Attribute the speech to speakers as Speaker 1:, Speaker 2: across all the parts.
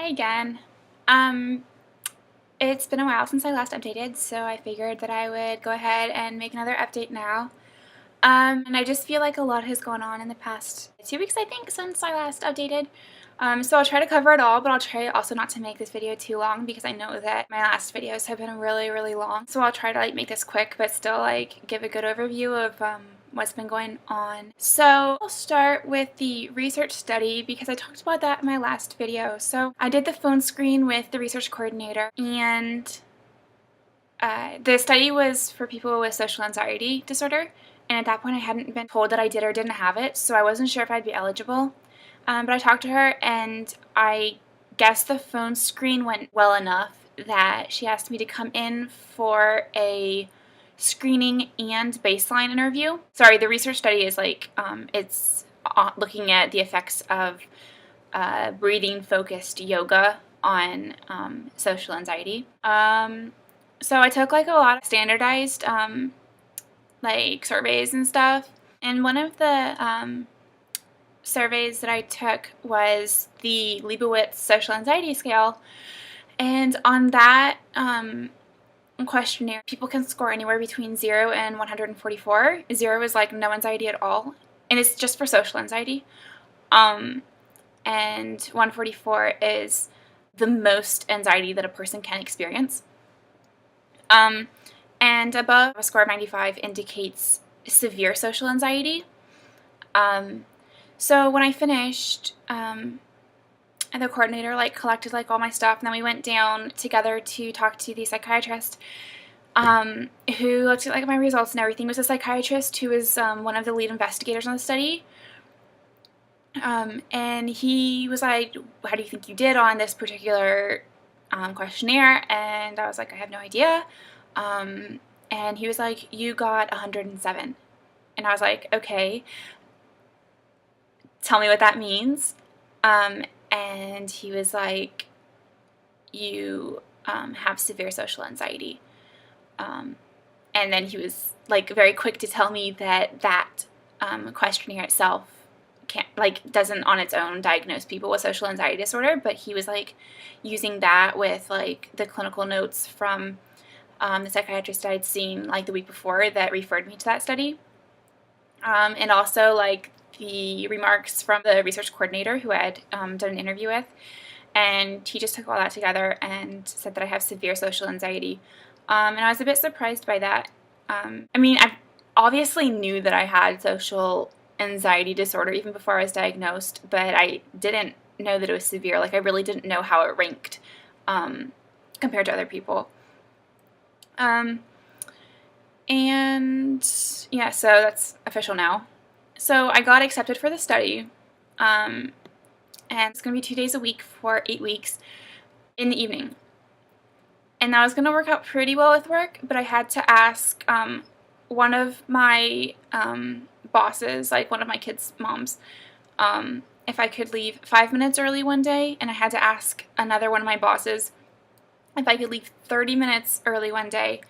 Speaker 1: Hi again. Um, it's been a while since I last updated, so I figured that I would go ahead and make another update now. And I just feel like a lot has gone on in the past 2 weeks, I think, since I last updated. So I'll try to cover it all, but I'll try also not to make this video too long because I know that my last videos have been really, really long. So I'll try to make this quick, but still give a good overview of what's been going on. So I'll start with the research study because I talked about that in my last video. So I did the phone screen with the research coordinator, and the study was for people with social anxiety disorder, and at that point I hadn't been told that I did or didn't have it, so I wasn't sure if I'd be eligible. But I talked to her, and I guess the phone screen went well enough that she asked me to come in for a screening and baseline interview. Sorry, the research study is it's looking at the effects of breathing-focused yoga on social anxiety. So I took a lot of standardized surveys and stuff, and one of the surveys that I took was the Leibowitz Social Anxiety Scale, and on that questionnaire, people can score anywhere between 0 and 144. 0 is no anxiety at all, and it's just for social anxiety. And 144 is the most anxiety that a person can experience. And above a score of 95 indicates severe social anxiety. So when I finished, the coordinator collected all my stuff, and then we went down together to talk to the psychiatrist who looked at my results and everything. It was a psychiatrist who was one of the lead investigators on the study. And he was like, "How do you think you did on this particular questionnaire?" And I was like, "I have no idea." And he was like, "You got 107. And I was like, "Okay, tell me what that means." And he was like, "You have severe social anxiety." And then he was very quick to tell me that questionnaire itself doesn't on its own diagnose people with social anxiety disorder, but he was using that with the clinical notes from the psychiatrist I'd seen the week before that referred me to that study, and also the remarks from the research coordinator who I had done an interview with, and he just took all that together and said that I have severe social anxiety, and I was a bit surprised by that. I mean, I obviously knew that I had social anxiety disorder even before I was diagnosed, but I didn't know that it was severe. I really didn't know how it ranked compared to other people. And yeah, so that's official now. So I got accepted for the study, and it's going to be 2 days a week for 8 weeks in the evening. And that was going to work out pretty well with work, but I had to ask one of my bosses, one of my kids' moms, if I could leave 5 minutes early one day, and I had to ask another one of my bosses if I could leave 30 minutes early one day.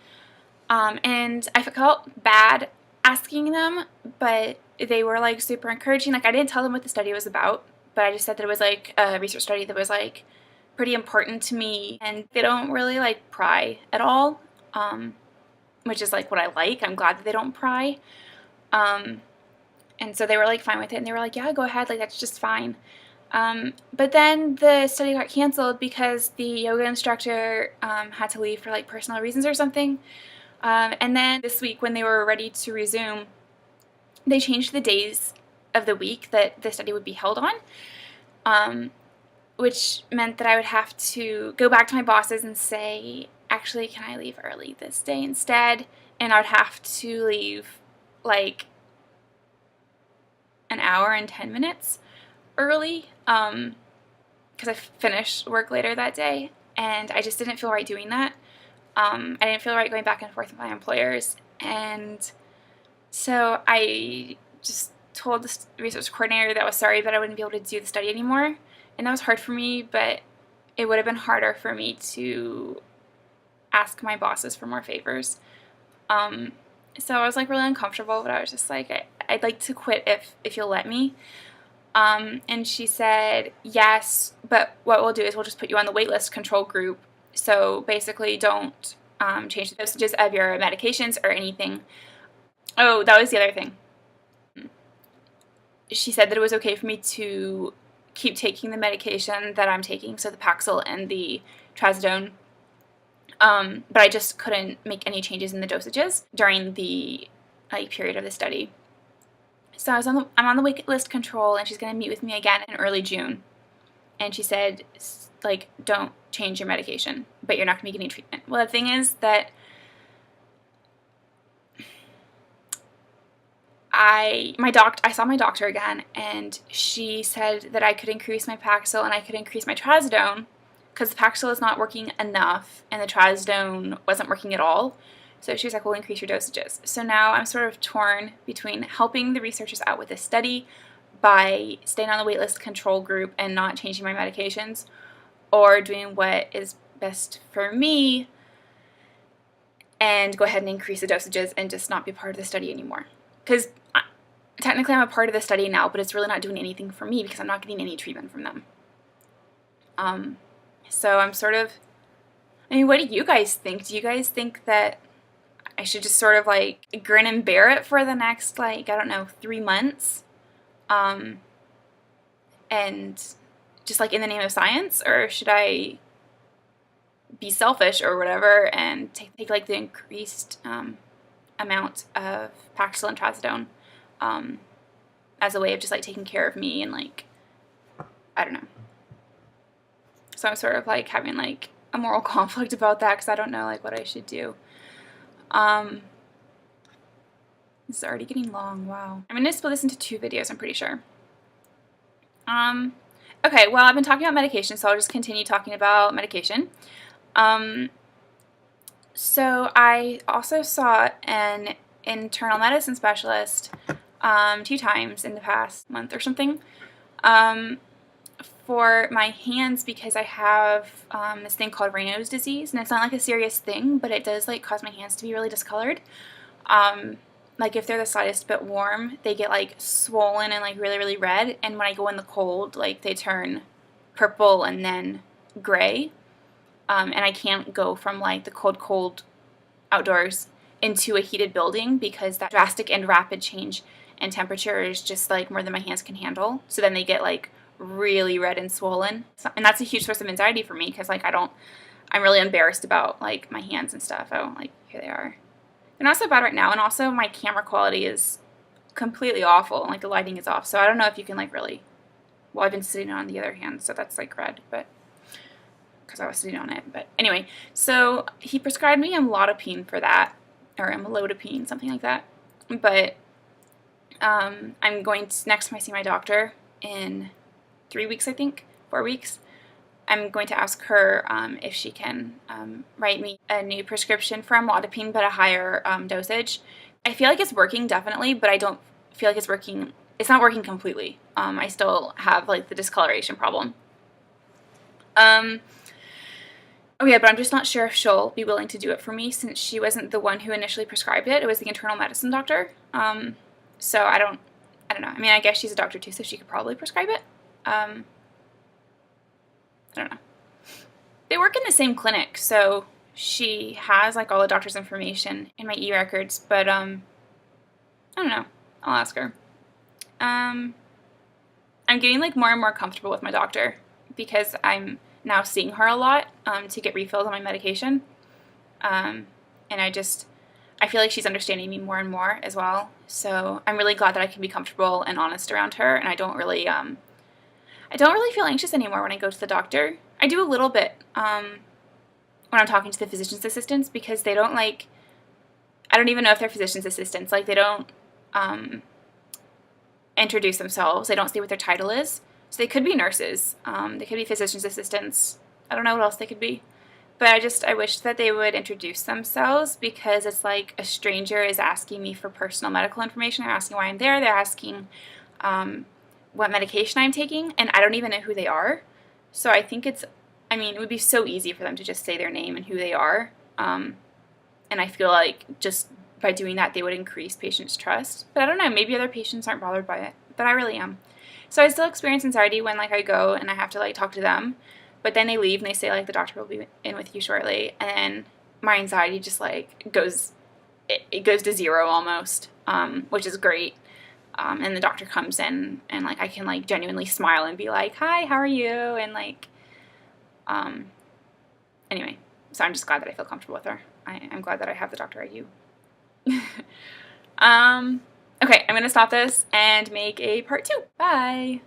Speaker 1: And I felt bad asking them, but they were super encouraging. I didn't tell them what the study was about, but I just said that it was a research study that was pretty important to me, and they don't really pry at all, which is what I like. I'm glad that they don't pry. And so they were fine with it, and they were like, "Yeah, go ahead, that's just fine." But then the study got canceled because the yoga instructor had to leave for personal reasons or something. And then this week, when they were ready to resume, they changed the days of the week that the study would be held on, which meant that I would have to go back to my bosses and say, "Actually, can I leave early this day instead?" And I would have to leave an hour and 10 minutes early, because I finished work later that day, and I just didn't feel right doing that. I didn't feel right going back and forth with my employers, and so I just told the research coordinator that I was sorry, but I wouldn't be able to do the study anymore, and that was hard for me, but it would have been harder for me to ask my bosses for more favors. So I was really uncomfortable, but I was just I'd like to quit if you'll let me. And she said, "Yes, but what we'll do is we'll just put you on the waitlist control group. So basically don't change the dosages of your medications or anything. Oh, that was the other thing. She said that it was okay for me to keep taking the medication that I'm taking, so the Paxil and the trazodone, but I just couldn't make any changes in the dosages during the period of the study. So I'm on the wait list control, and she's going to meet with me again in early June. And she said, like, don't change your medication, but you're not going to be getting treatment. Well, the thing is that I saw my doctor again, and she said that I could increase my Paxil and I could increase my trazodone because the Paxil is not working enough and the trazodone wasn't working at all. So she was like, we'll increase your dosages. So now I'm sort of torn between helping the researchers out with this study by staying on the waitlist control group and not changing my medications, or doing what is best for me and go ahead and increase the dosages and just not be part of the study anymore. Because technically I'm a part of the study now, but it's really not doing anything for me because I'm not getting any treatment from them. So I'm sort of, I mean, what do you guys think? Do you guys think that I should just sort of like grin and bear it for the next, like, I don't know, 3 months? And just like in the name of science? Or should I be selfish or whatever and take like the increased amount of Paxil and trazodone as a way of just like taking care of me and like, I don't know. So I'm sort of like having like a moral conflict about that because I don't know like what I should do. This is already getting long, wow. I'm going to split this into 2 videos, I'm pretty sure. Okay, well, I've been talking about medication, so I'll just continue talking about medication. So I also saw an internal medicine specialist 2 times in the past month or something for my hands because I have this thing called Raynaud's disease, and it's not like a serious thing, but it does like cause my hands to be really discolored. Like if they're the slightest bit warm, they get like swollen and like really, really red, and when I go in the cold, like they turn purple and then gray. And I can't go from like the cold outdoors into a heated building because that drastic and rapid change in temperature is just like more than my hands can handle. So then they get like really red and swollen. And that's a huge source of anxiety for me because like I'm really embarrassed about like my hands and stuff. Oh, like here they are. They're not so bad right now, and also my camera quality is completely awful. Like the lighting is off, so I don't know if you can like really. Well, I've been sitting on the other hand, so that's like red, but because I was sitting on it. But anyway, so he prescribed me amlodipine for that, or amlodipine, something like that. But I'm going to next time I see my doctor in 3 weeks, I think, 4 weeks. I'm going to ask her if she can write me a new prescription for amlodipine, but a higher dosage. I feel like it's working, definitely, but I don't feel like it's working. It's not working completely. I still have like the discoloration problem. Oh yeah, but I'm just not sure if she'll be willing to do it for me since she wasn't the one who initially prescribed it. It was the internal medicine doctor. So I don't know. I mean, I guess she's a doctor too, so she could probably prescribe it. I don't know. They work in the same clinic, so she has like all the doctor's information in my e-records, but I don't know. I'll ask her. I'm getting like more and more comfortable with my doctor because I'm now seeing her a lot to get refills on my medication. And I feel like she's understanding me more and more as well. So I'm really glad that I can be comfortable and honest around her, and I don't really feel anxious anymore when I go to the doctor. I do a little bit when I'm talking to the physician's assistants because they don't like, I don't even know if they're physician's assistants. Like they don't introduce themselves. They don't say what their title is. So they could be nurses. They could be physician's assistants. I don't know what else they could be. But I wish that they would introduce themselves because it's like a stranger is asking me for personal medical information. They're asking why I'm there. They're asking what medication I'm taking, and I don't even know who they are. So I think it would be so easy for them to just say their name and who they are. And I feel like just by doing that, they would increase patients' trust. But I don't know, maybe other patients aren't bothered by it, but I really am. So I still experience anxiety when like I go and I have to like talk to them, but then they leave and they say like the doctor will be in with you shortly, and then my anxiety just like it goes to zero almost, which is great. And the doctor comes in and like I can like genuinely smile and be like, hi, how are you? And like, anyway, so I'm just glad that I feel comfortable with her. I'm glad that I have the doctor at you. Okay, I'm gonna stop this and make a part 2. Bye.